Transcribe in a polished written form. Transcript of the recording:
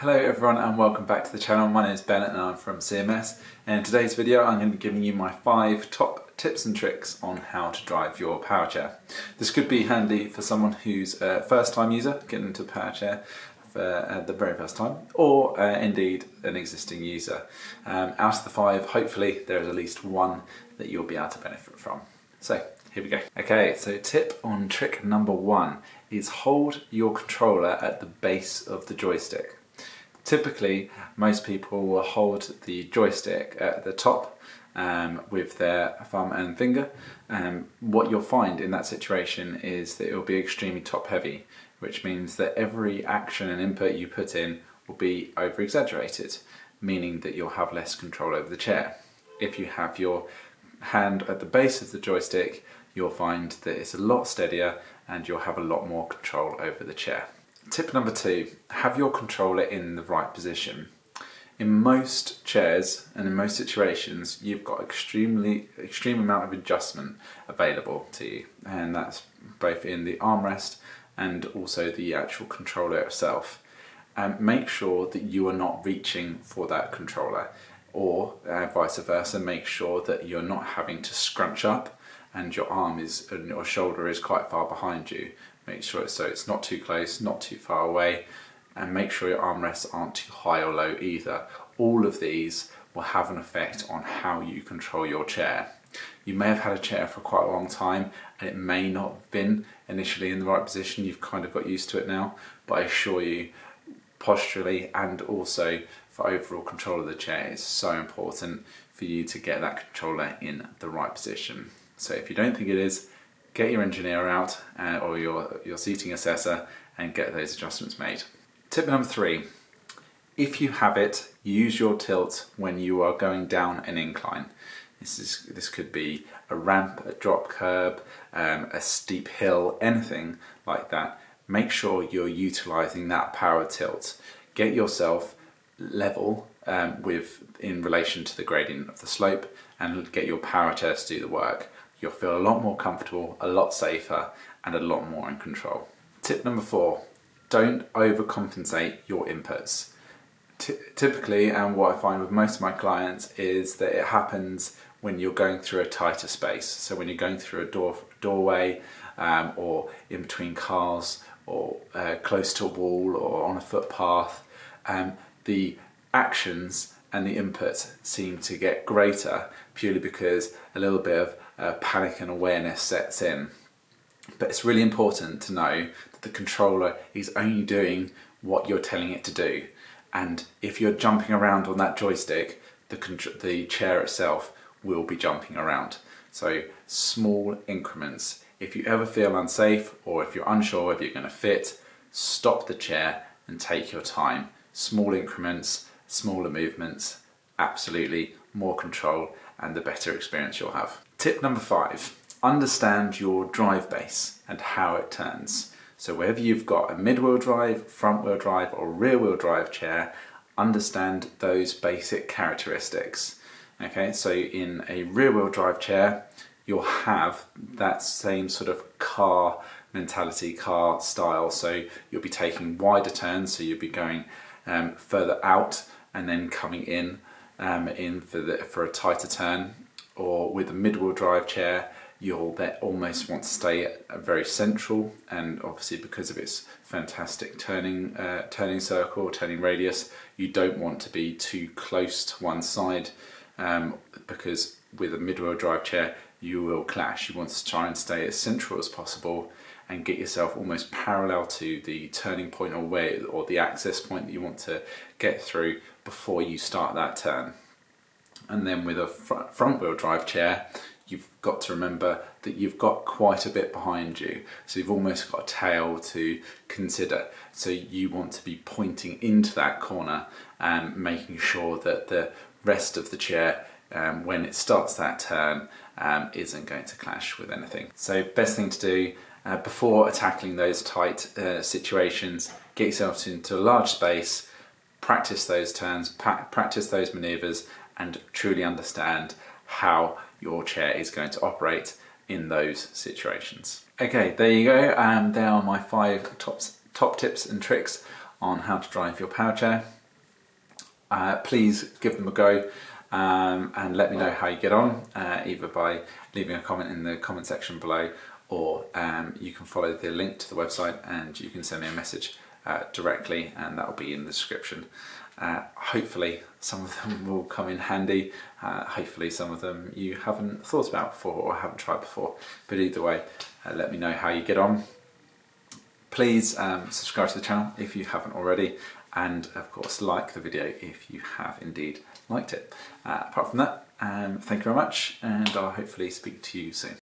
Hello everyone and welcome back to the channel. My name is Bennett and I'm from CMS, and in today's video I'm going to be giving you my 5 top tips and tricks on how to drive your power chair. This could be handy for someone who's a first time user getting into power chair for the very first time, or indeed an existing user. Out of the 5, hopefully there is at least one that you'll be able to benefit from. So here we go. Okay, so tip on trick number 1 is hold your controller at the base of the joystick. Typically, most people will hold the joystick at the top with their thumb and finger. What you'll find in that situation is that it will be extremely top heavy, which means that every action and input you put in will be over exaggerated, meaning that you'll have less control over the chair. If you have your hand at the base of the joystick, you'll find that it's a lot steadier and you'll have a lot more control over the chair. Tip number 2, have your controller in the right position. In most chairs and in most situations, you've got extreme amount of adjustment available to you, and that's both in the armrest and also the actual controller itself. Make sure that you are not reaching for that controller, or vice versa. Make sure that you're not having to scrunch up and your shoulder is quite far behind you. Make sure so it's not too close, not too far away, and make sure your armrests aren't too high or low either. All of these will have an effect on how you control your chair. You may have had a chair for quite a long time and it may not have been initially in the right position. You've kind of got used to it now, but I assure you, posturally and also for overall control of the chair, it's so important for you to get that controller in the right position. So if you don't think it is, get your engineer out or your seating assessor and get those adjustments made. Tip number 3, if you have it, use your tilt when you are going down an incline. This could be a ramp, a drop curb, a steep hill, anything like that. Make sure you're utilising that power tilt. Get yourself level in relation to the gradient of the slope and get your power chair to do the work. You'll feel a lot more comfortable, a lot safer, and a lot more in control. Tip number 4, don't overcompensate your inputs. Typically, and what I find with most of my clients, is that it happens when you're going through a tighter space. So when you're going through a doorway, or in between cars, or close to a wall, or on a footpath, the actions and the inputs seem to get greater purely because a little bit of panic and awareness sets in. But it's really important to know that the controller is only doing what you're telling it to do, and if you're jumping around on that joystick, the chair itself will be jumping around. So small increments. If you ever feel unsafe or if you're unsure whether you're going to fit, stop the chair and take your time. Small increments, smaller movements, absolutely more control and the better experience you'll have. Tip number 5, understand your drive base and how it turns. So whether you've got a mid-wheel drive, front-wheel drive or rear-wheel drive chair, understand those basic characteristics. Okay, so in a rear-wheel drive chair, you'll have that same sort of car mentality, car style. So you'll be taking wider turns, so you'll be going further out and then coming in for a tighter turn. Or with a mid-wheel drive chair, you'll almost want to stay very central, and obviously because of its fantastic turning circle, turning radius, you don't want to be too close to one side, because with a mid-wheel drive chair you will clash. You want to try and stay as central as possible and get yourself almost parallel to the turning point or the access point that you want to get through before you start that turn. And then with a front-wheel drive chair, you've got to remember that you've got quite a bit behind you. So you've almost got a tail to consider. So you want to be pointing into that corner and making sure that the rest of the chair, when it starts that turn, isn't going to clash with anything. So best thing to do before tackling those tight situations, get yourself into a large space, practice those turns, practice those maneuvers, and truly understand how your chair is going to operate in those situations. Okay, there you go. There are my 5 top tips and tricks on how to drive your Powerchair, please give them a go and let me know how you get on, either by leaving a comment in the comment section below, or you can follow the link to the website and you can send me a message directly, and that will be in the description. Hopefully some of them will come in handy, hopefully some of them you haven't thought about before or haven't tried before, but either way, let me know how you get on. Please subscribe to the channel if you haven't already, and of course like the video if you have indeed liked it. Apart from that, thank you very much, and I'll hopefully speak to you soon.